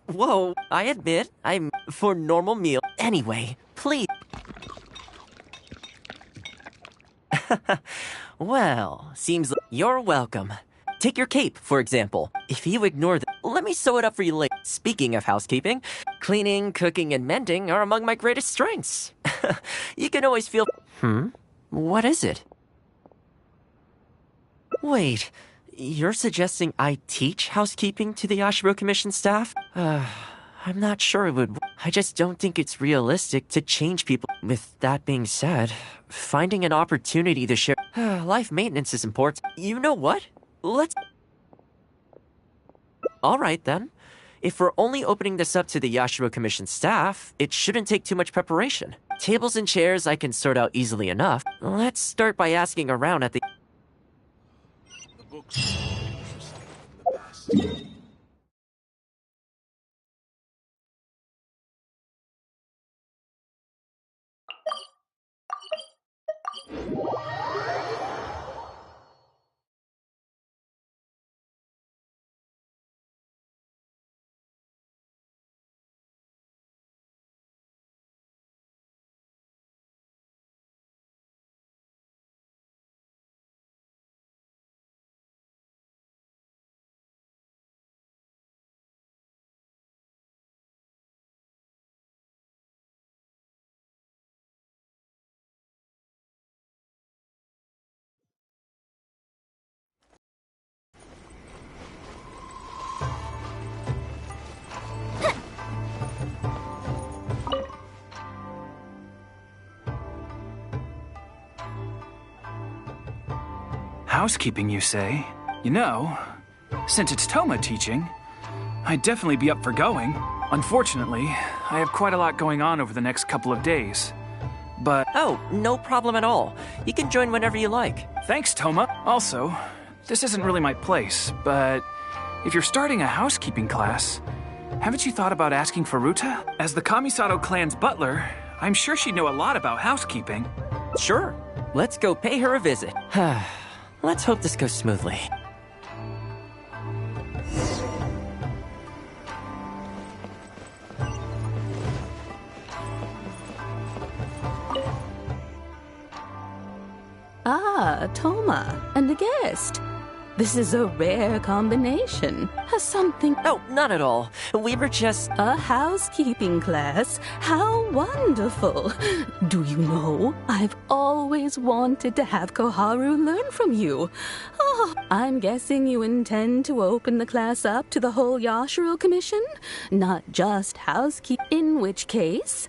Whoa, I admit, I'm for normal meal. Anyway, please. Well, seems like you're welcome. Take your cape, for example. If you ignore let me sew it up for you later. Speaking of housekeeping, cleaning, cooking, and mending are among my greatest strengths. You can always feel... What is it? Wait, you're suggesting I teach housekeeping to the Yashiro Commission staff? I'm not sure it would... I just don't think it's realistic to change people. With that being said, finding an opportunity to share... life maintenance is important. You know what? Let's... Alright then. If we're only opening this up to the Yashiro Commission staff, it shouldn't take too much preparation. Tables and chairs I can sort out easily enough. Let's start by asking around at the books. Housekeeping, you say? You know, since it's Thoma teaching, I'd definitely be up for going. Unfortunately, I have quite a lot going on over the next couple of days. But... Oh, no problem at all. You can join whenever you like. Thanks, Thoma. Also, this isn't really my place, but if you're starting a housekeeping class, haven't you thought about asking Furuta? As the Kamisato clan's butler, I'm sure she'd know a lot about housekeeping. Sure. Let's go pay her a visit. Let's hope this goes smoothly. Ah, Thoma, and a guest. This is a rare combination. Has something... Oh, not at all. We were just... A housekeeping class? How wonderful. Do you know, I've always wanted to have Koharu learn from you. Oh, I'm guessing you intend to open the class up to the whole Yashiro Commission? Not just housekeeping. In which case,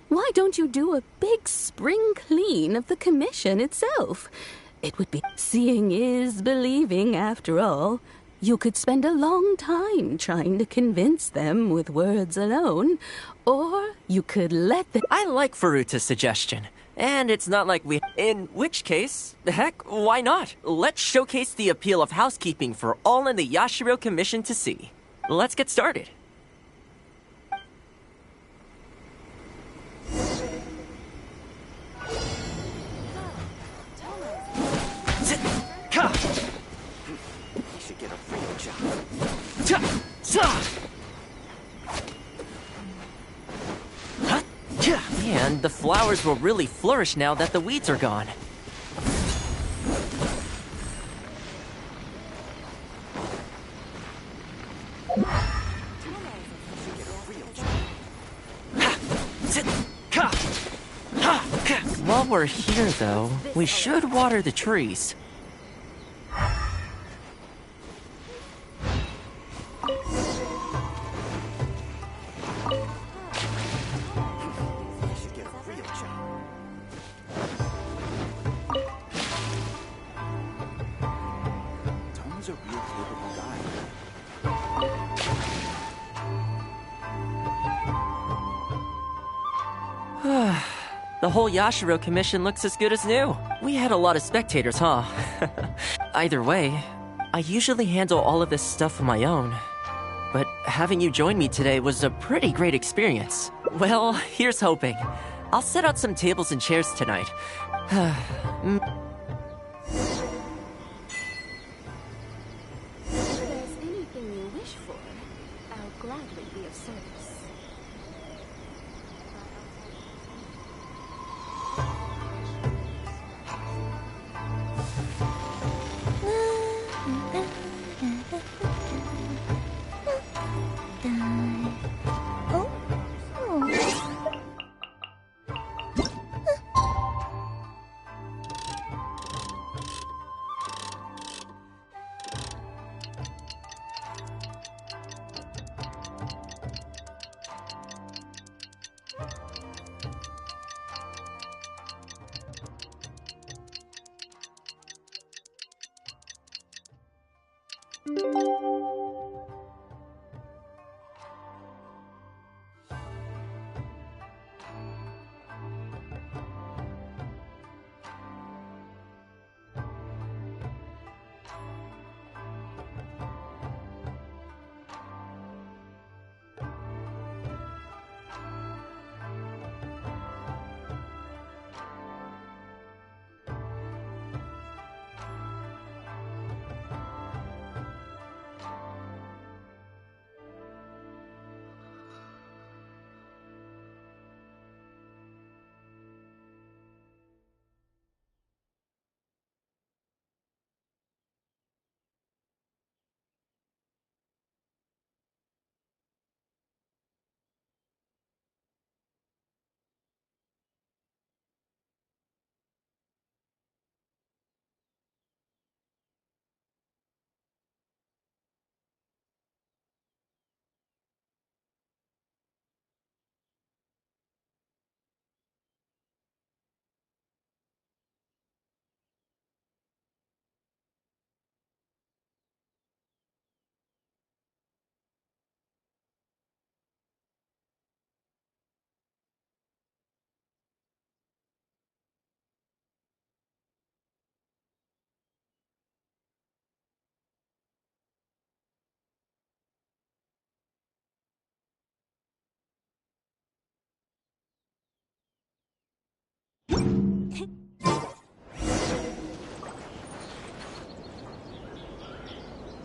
why don't you do a big spring clean of the commission itself? It would be... Seeing is believing, after all. You could spend a long time trying to convince them with words alone, or you could let them... I like Furuta's suggestion. And it's not like we... In which case, heck, why not? Let's showcase the appeal of housekeeping for all in the Yashiro Commission to see. Let's get started. And the flowers will really flourish now that the weeds are gone. While we're here, though, we should water the trees. The whole Yashiro Commission looks as good as new. We had a lot of spectators, huh? Either way, I usually handle all of this stuff on my own. But having you join me today was a pretty great experience. Well, here's hoping. I'll set out some tables and chairs tonight. If there's anything you wish for, I'll gladly be of service.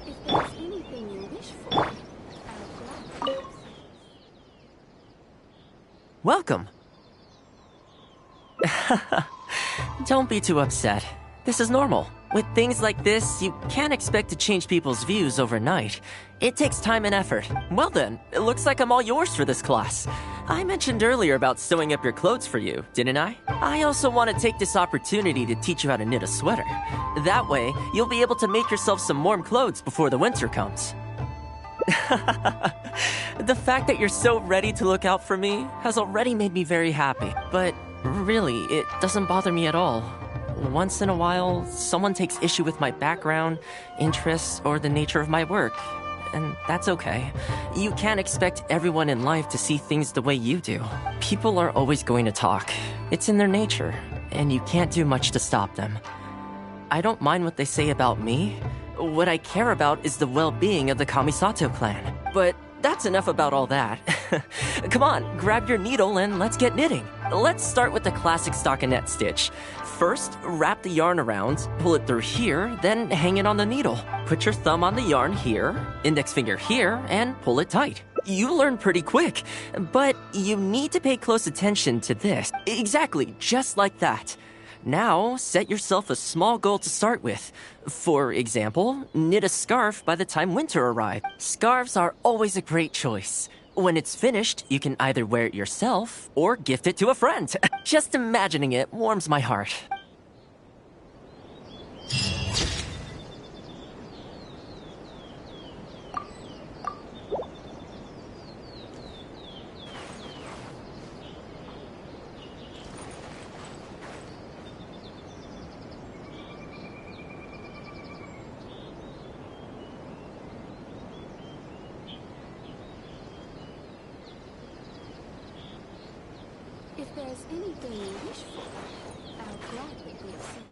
If there's anything you wish for, I'll gladly. Welcome. Don't be too upset. This is normal. With things like this, you can't expect to change people's views overnight. It takes time and effort. Well then, it looks like I'm all yours for this class. I mentioned earlier about sewing up your clothes for you, didn't I? I also want to take this opportunity to teach you how to knit a sweater. That way, you'll be able to make yourself some warm clothes before the winter comes. The fact that you're so ready to look out for me has already made me very happy. But really, it doesn't bother me at all. Once in a while, someone takes issue with my background, interests, or the nature of my work. And that's okay. You can't expect everyone in life to see things the way you do. People are always going to talk. It's in their nature, and you can't do much to stop them. I don't mind what they say about me. What I care about is the well-being of the Kamisato clan. But that's enough about all that. Come on, grab your needle and let's get knitting. Let's start with the classic stockinette stitch. First, wrap the yarn around, pull it through here, then hang it on the needle. Put your thumb on the yarn here, index finger here, and pull it tight. You learn pretty quick, but you need to pay close attention to this. Exactly, just like that. Now, set yourself a small goal to start with. For example, knit a scarf by the time winter arrives. Scarves are always a great choice. When it's finished, you can either wear it yourself or gift it to a friend. Just imagining it warms my heart. If there's anything you wish for, I'll gladly be of service.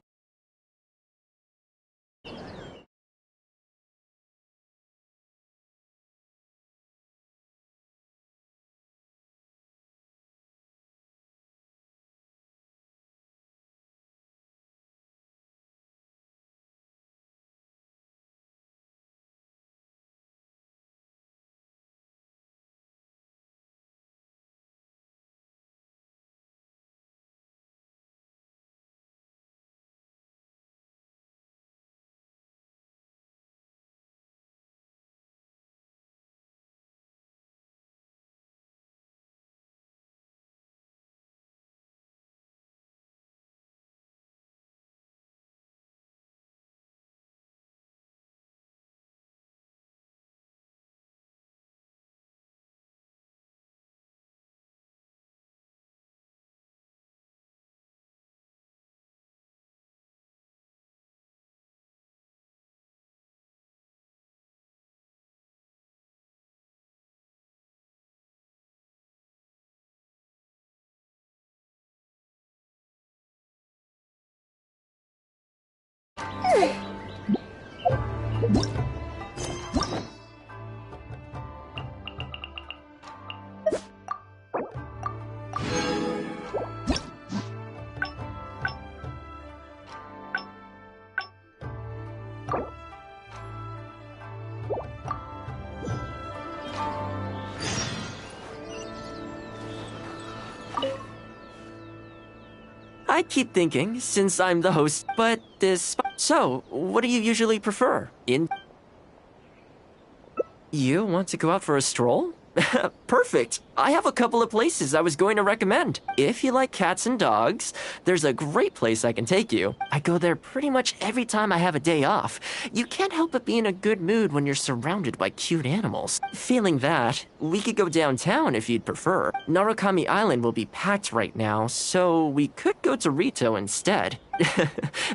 I keep thinking, since I'm the host, but this... So, what do you usually prefer? You want to go out for a stroll? Perfect. I have a couple of places I was going to recommend. If you like cats and dogs, there's a great place I can take you. I go there pretty much every time I have a day off. You can't help but be in a good mood when you're surrounded by cute animals. Feeling that, we could go downtown if you'd prefer. Narukami Island will be packed right now, so we could go to Rito instead.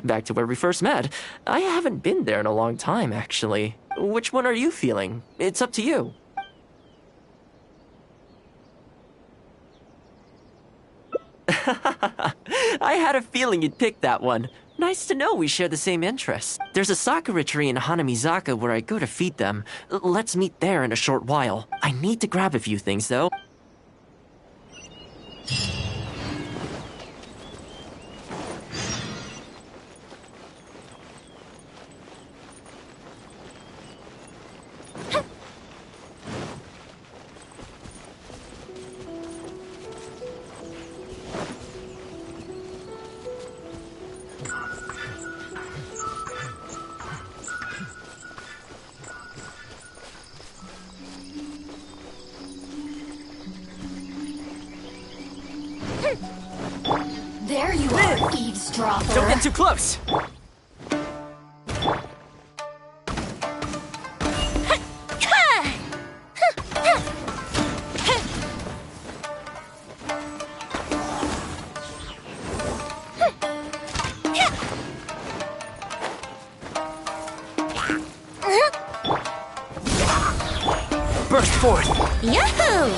Back to where we first met. I haven't been there in a long time, actually. Which one are you feeling? It's up to you. I had a feeling you'd pick that one. Nice to know we share the same interests. There's a sakura tree in Hanamizaka where I go to feed them. Let's meet there in a short while. I need to grab a few things, though. There you are, eavesdropper. Don't get too close! Burst forth! Yahoo!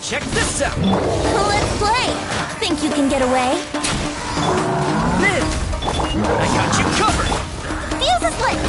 Check this out! Let's play! Think you can get away? I got you covered! Fuse is lit!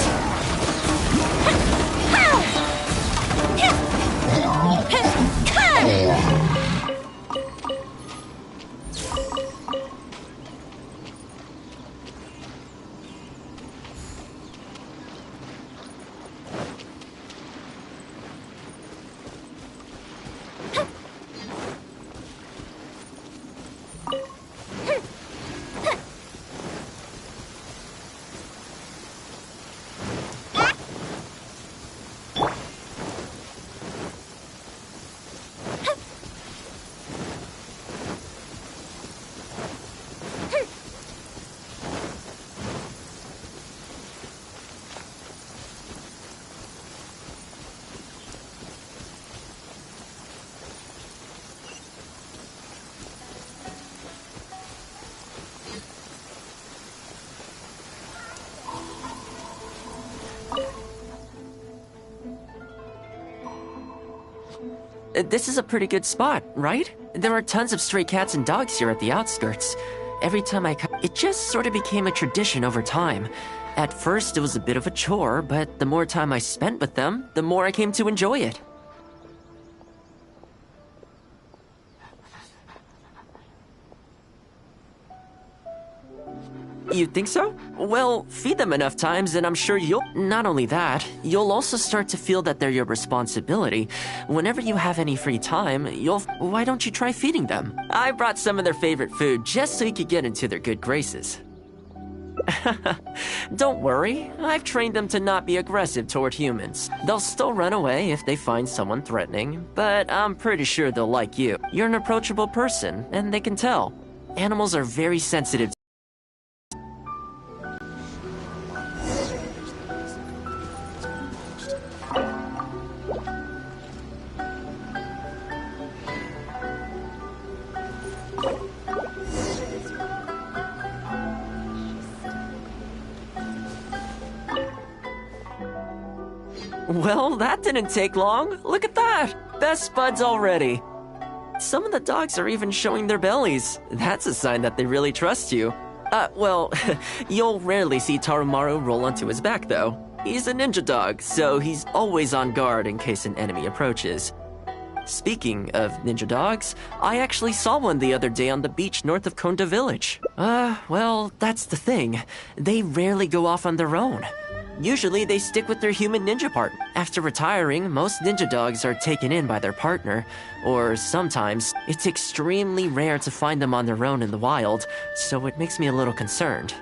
This is a pretty good spot, right? There are tons of stray cats and dogs here at the outskirts. Every time I come, it just sort of became a tradition over time. At first, it was a bit of a chore, but the more time I spent with them, the more I came to enjoy it. You think so? Well, feed them enough times and I'm sure you'll... Not only that, you'll also start to feel that they're your responsibility. Whenever you have any free time, you'll... Why don't you try feeding them? I brought some of their favorite food just so you could get into their good graces. Don't worry, I've trained them to not be aggressive toward humans. They'll still run away if they find someone threatening, but I'm pretty sure they'll like you. You're an approachable person, and they can tell. Animals are very sensitive. Well, that didn't take long. Look at that! Best buds already. Some of the dogs are even showing their bellies. That's a sign that they really trust you. Well, you'll rarely see Tarumaru roll onto his back, though. He's a ninja dog, so he's always on guard in case an enemy approaches. Speaking of ninja dogs, I actually saw one the other day on the beach north of Konda Village. Well, that's the thing. They rarely go off on their own. Usually, they stick with their human ninja partner. After retiring, most ninja dogs are taken in by their partner, or sometimes, it's extremely rare to find them on their own in the wild, so it makes me a little concerned.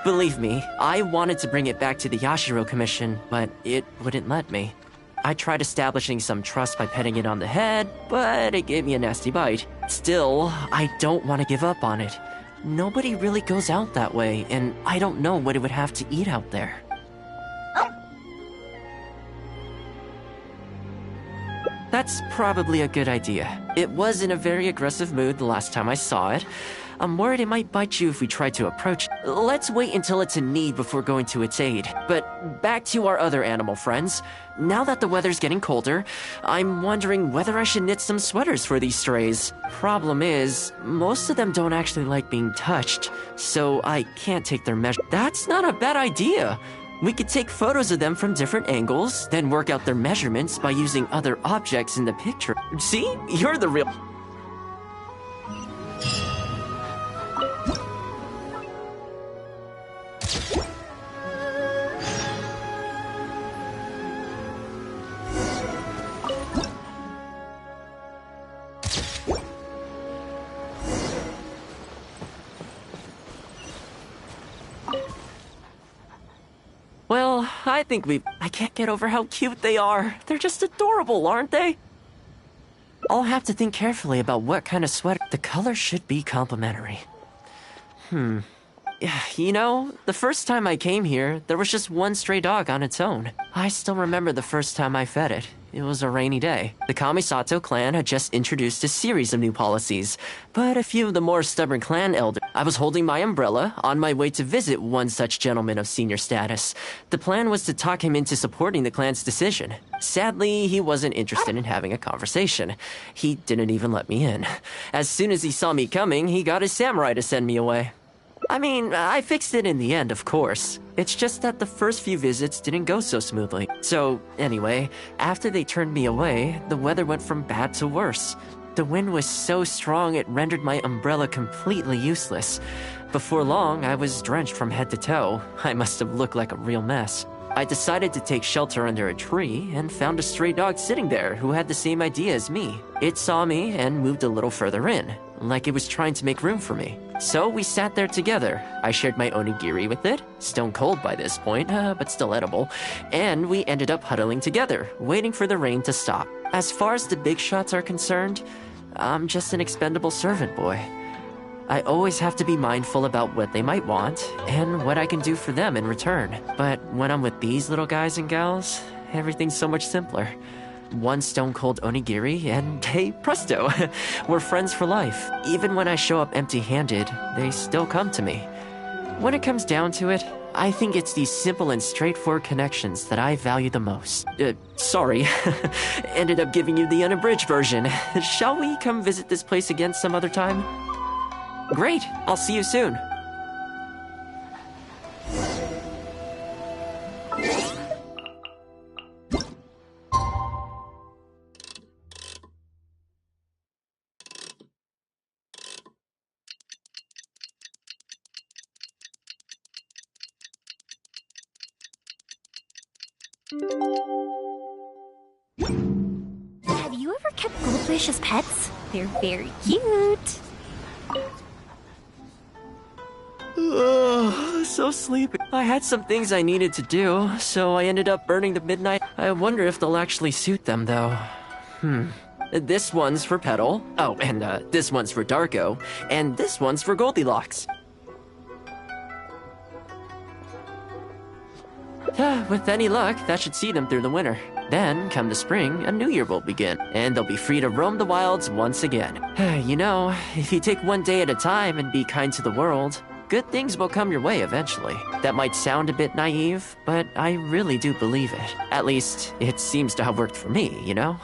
Believe me, I wanted to bring it back to the Yashiro Commission, but it wouldn't let me. I tried establishing some trust by petting it on the head, but it gave me a nasty bite. Still, I don't want to give up on it. Nobody really goes out that way, and I don't know what it would have to eat out there. That's probably a good idea. It was in a very aggressive mood the last time I saw it. I'm worried it might bite you if we try to approach it. Let's wait until it's in need before going to its aid. But back to our other animal friends. Now that the weather's getting colder, I'm wondering whether I should knit some sweaters for these strays. Problem is, most of them don't actually like being touched, so I can't take their measure. That's not a bad idea. We could take photos of them from different angles, then work out their measurements by using other objects in the picture. See? You're the real... Well, I think I can't get over how cute they are. They're just adorable, aren't they? I'll have to think carefully about what kind of sweater. The color should be complementary. You know, the first time I came here, there was just one stray dog on its own. I still remember the first time I fed it. It was a rainy day. The Kamisato clan had just introduced a series of new policies, but a few of the more stubborn clan elders... I was holding my umbrella, on my way to visit one such gentleman of senior status. The plan was to talk him into supporting the clan's decision. Sadly, he wasn't interested in having a conversation. He didn't even let me in. As soon as he saw me coming, he got his samurai to send me away. I mean, I fixed it in the end, of course. It's just that the first few visits didn't go so smoothly. So, anyway, after they turned me away, the weather went from bad to worse. The wind was so strong it rendered my umbrella completely useless. Before long, I was drenched from head to toe. I must have looked like a real mess. I decided to take shelter under a tree and found a stray dog sitting there who had the same idea as me. It saw me and moved a little further in, like it was trying to make room for me. So we sat there together. I shared my onigiri with it, stone cold by this point, but still edible, and we ended up huddling together, waiting for the rain to stop. As far as the big shots are concerned, I'm just an expendable servant boy. I always have to be mindful about what they might want and what I can do for them in return. But when I'm with these little guys and gals, everything's so much simpler. One stone-cold onigiri, and hey, presto, we're friends for life. Even when I show up empty-handed, they still come to me. When it comes down to it, I think it's these simple and straightforward connections that I value the most. Sorry, ended up giving you the unabridged version. Shall we come visit this place again some other time? Great, I'll see you soon. you ever kept goldfish as pets? They're very cute. So sleepy. I had some things I needed to do, so I ended up burning the midnight. I wonder if they'll actually suit them, though. This one's for Petal. Oh, and this one's for Darko. And this one's for Goldilocks. With any luck, that should see them through the winter. Then, come the spring, a new year will begin, and they'll be free to roam the wilds once again. You know, if you take one day at a time and be kind to the world, good things will come your way eventually. That might sound a bit naive, but I really do believe it. At least, it seems to have worked for me, you know?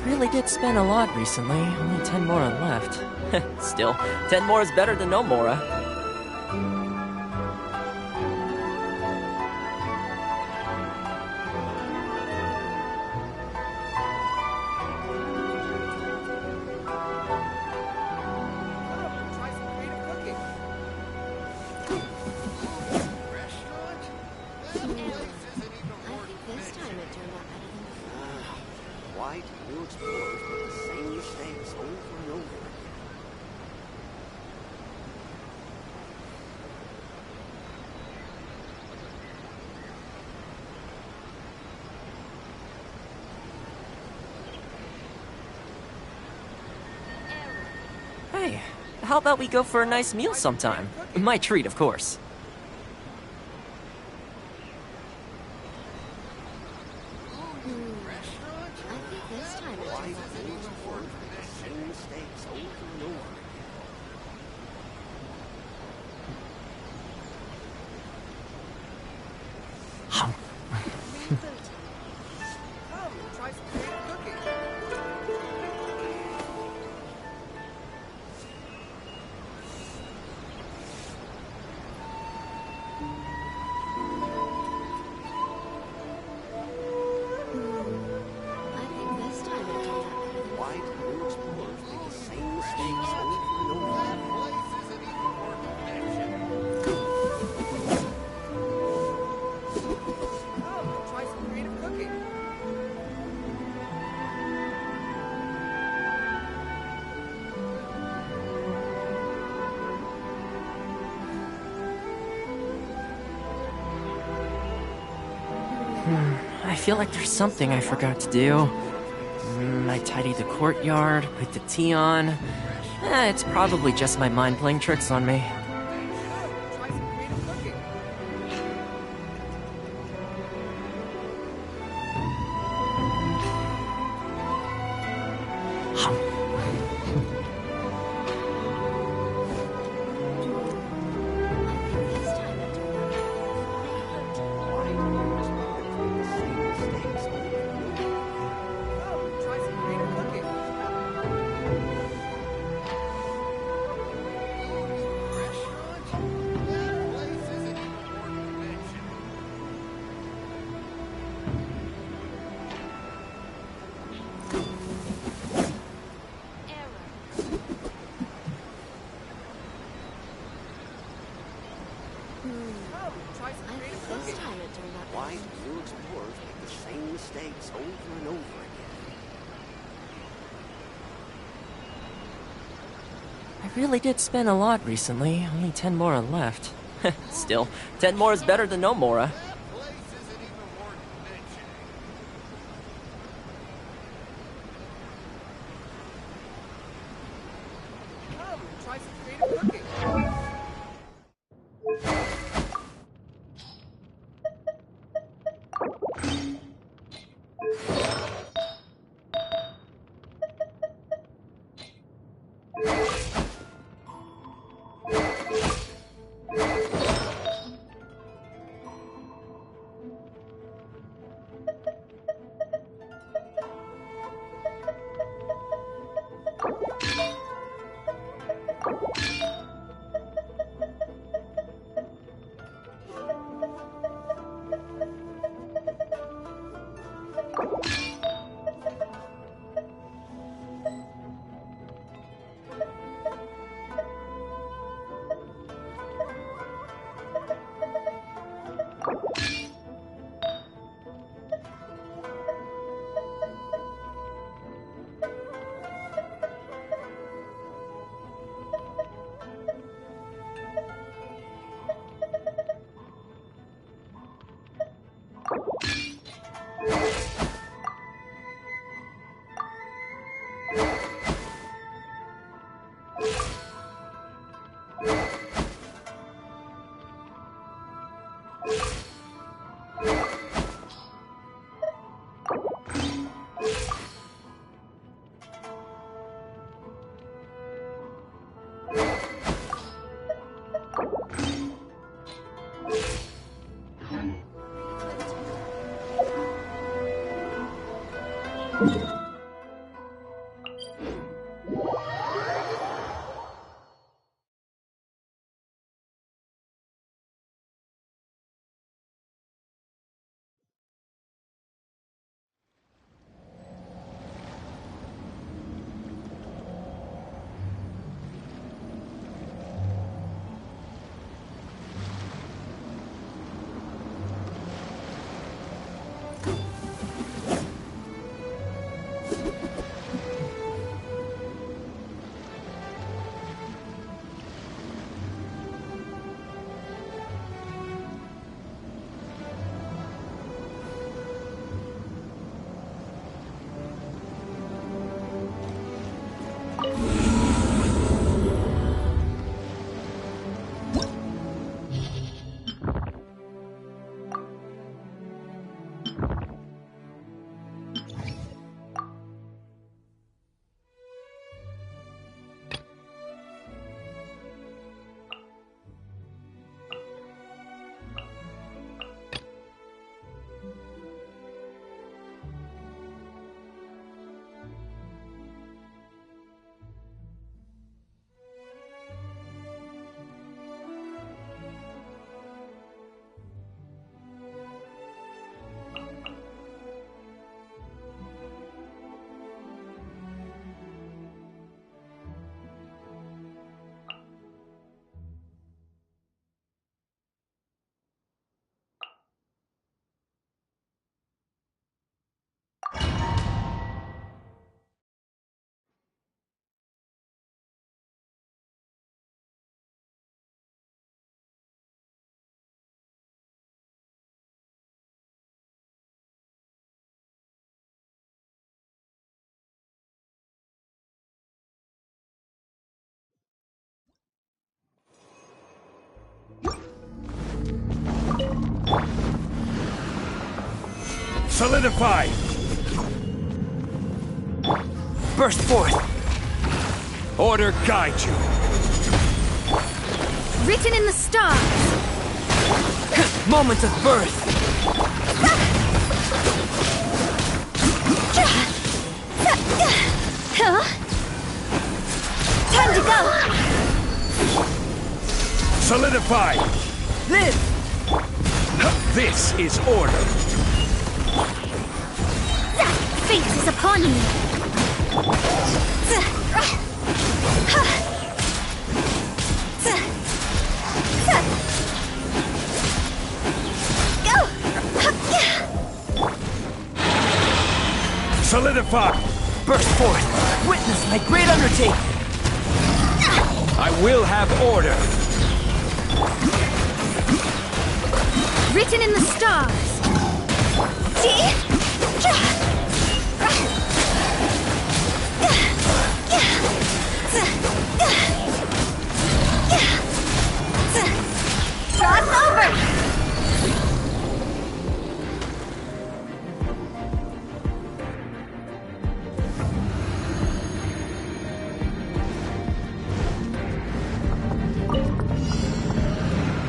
Really did spend a lot recently. Only 10 more left. Still, 10 more is better than no more. how about we go for a nice meal sometime? My treat, of course. I think this time it turns out to be more I think this time it turned out better than Why do new explorers make the same mistakes over and over? That place isn't even worth mentioning. Come, try some creative cooking. I feel like there's something I forgot to do. I tidied the courtyard, put the tea on. It's probably just my mind playing tricks on me. Try some creative cooking. I think this time it turned out better than Why do new explorers make the same mistakes over and over? Come, try some creative cooking. Restaurant? That place isn't even worth mentioning. Come, try some I creative think this cooking. time it turned out Why better do new explorers make the same mistakes over and over again? I really did spend a lot recently. Only 10 more are left. Still, 10 more is better than no more. That place isn't even worth mentioning. Come, try some creative cooking. Solidify! Burst forth! Order guide you! Written in the stars! Moment of birth! Huh? Time to go! Solidify! Live! This is order! Fate is upon me! Go! Solidify! Burst forth! Witness my great undertaking! I will have order! Written in the stars! Cross over!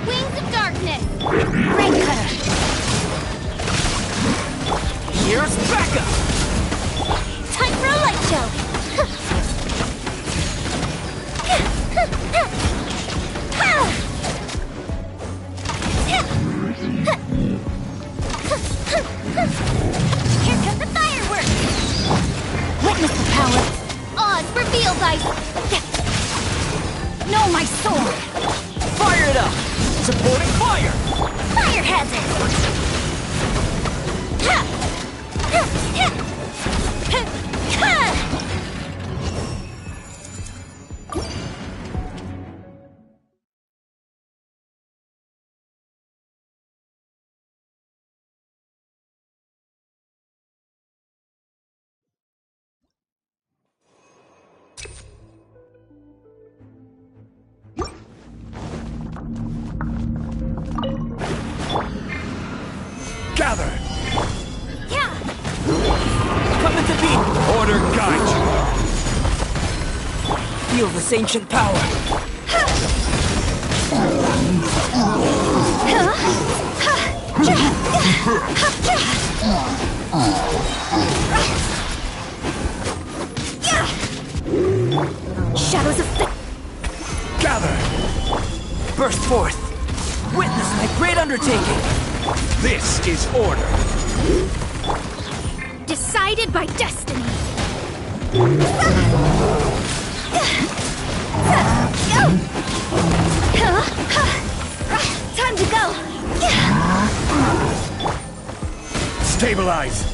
Wings of darkness! Rain cutter! Here's Becca! Time for a light show! Here come the fireworks! Witness the power! Oz reveals know my sword! Fire it up! Supporting fire! Fire hazard! Gather! Yeah! Coming to beat! Order guide Feel this ancient power! Shadows of you! Gather! Burst forth! Witness my great undertaking! This is order! decided by destiny. Time to go. Stabilize!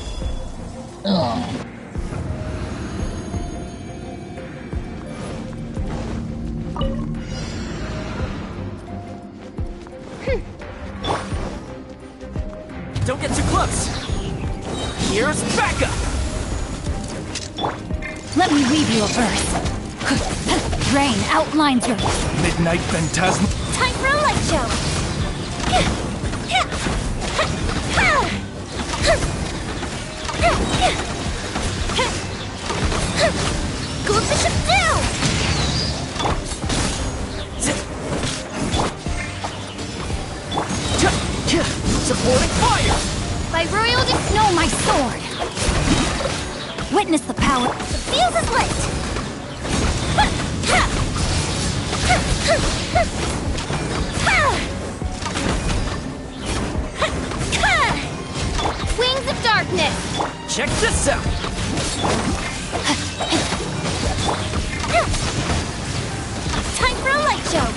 Don't get too close! Here's backup! Let me weave you a verse. Rain outlines your Midnight Phantasm. time for a light show. Go Bishop down! Supporting fire! By royal know my sword. Witness the power. The fuse is lit. Wings of darkness. Check this out! Time for a light show.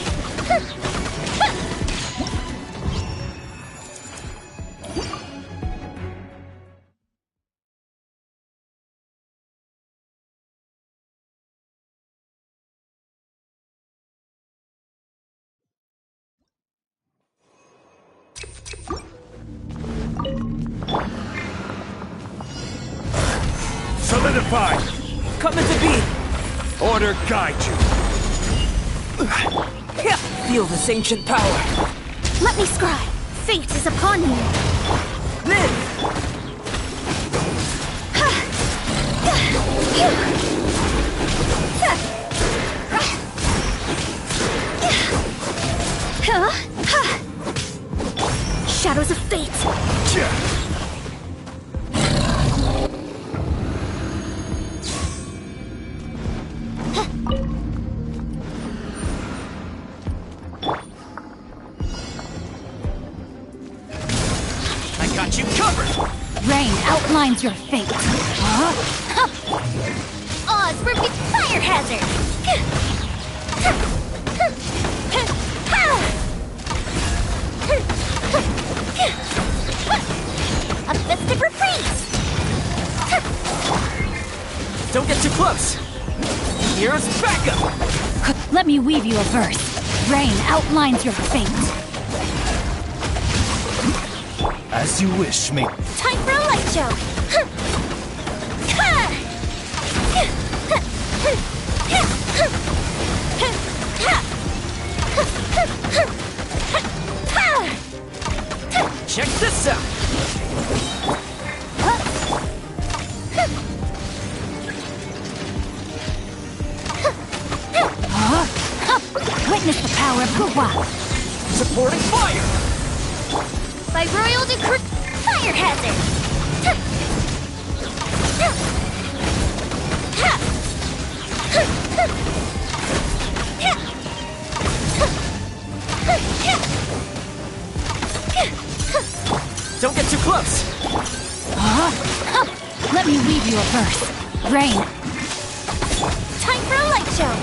Solidify! Coming to beat! Order guide you! Feel this ancient power! Let me scry. Fate is upon you. Shadows of fate. I got you covered! Rain outlines your fate. Oz for fire hazard. A festive reprise. Don't get too close! Here's backup! Let me weave you a verse. Rain outlines your fate. As you wish, mate. Time for a light show. Check this out! Witness the power of Hua. Supporting fire! By royal decree, fire hazard. Don't get too close! Let me weave you a verse. Rain. Time for a light show.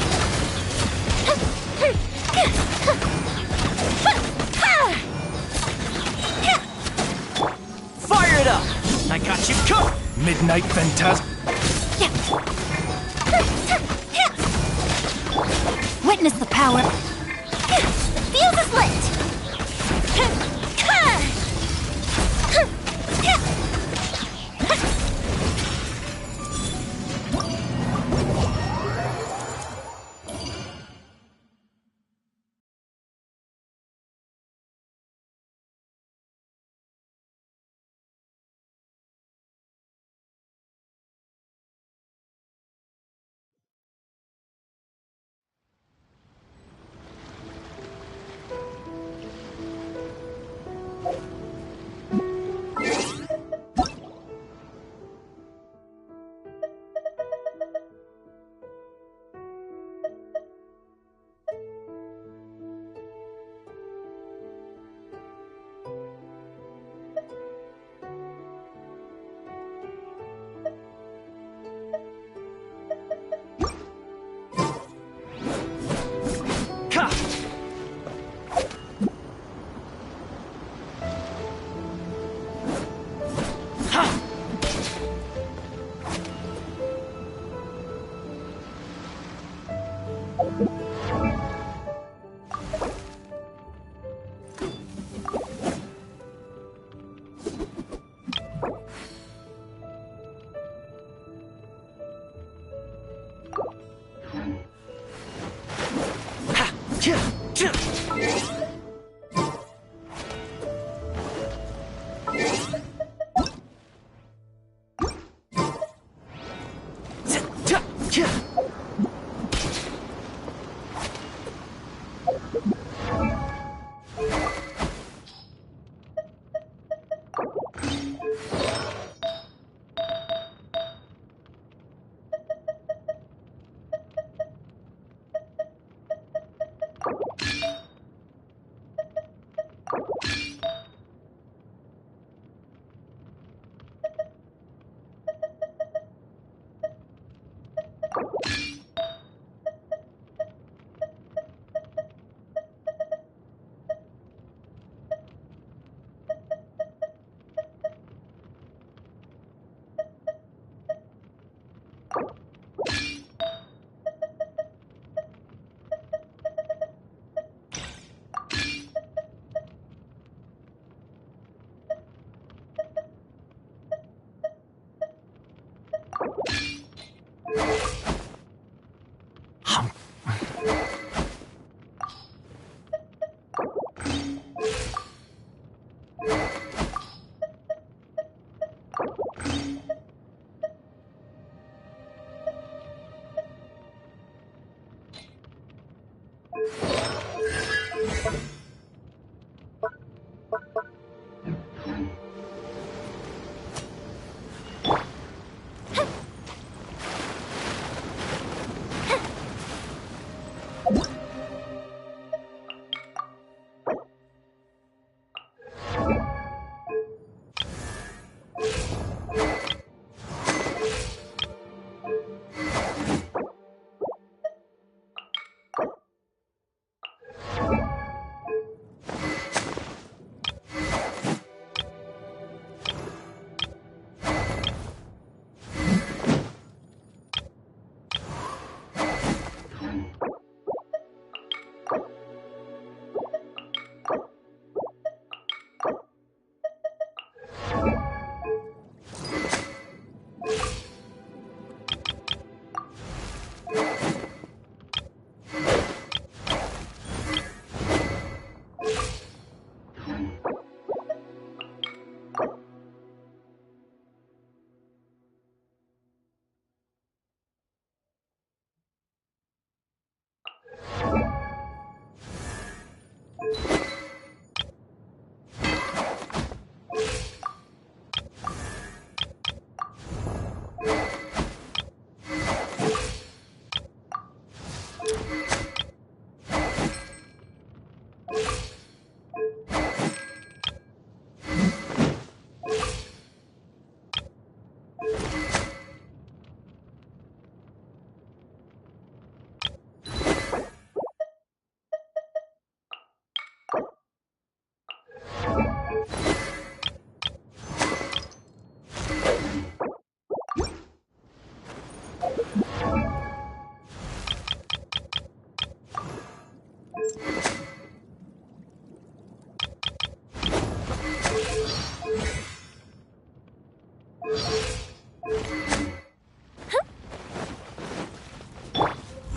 Fire it up! I got you covered! Midnight Phantasm. Witness the power. The fuse is lit.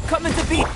Coming to beat.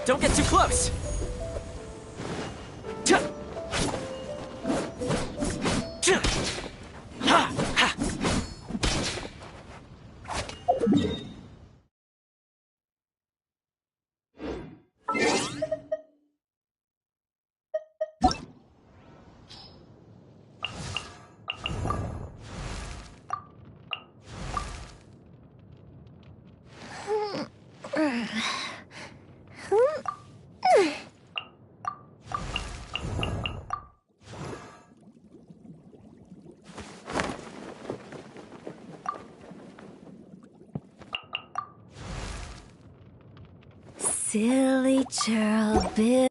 Don't get too close. Silly churl bit.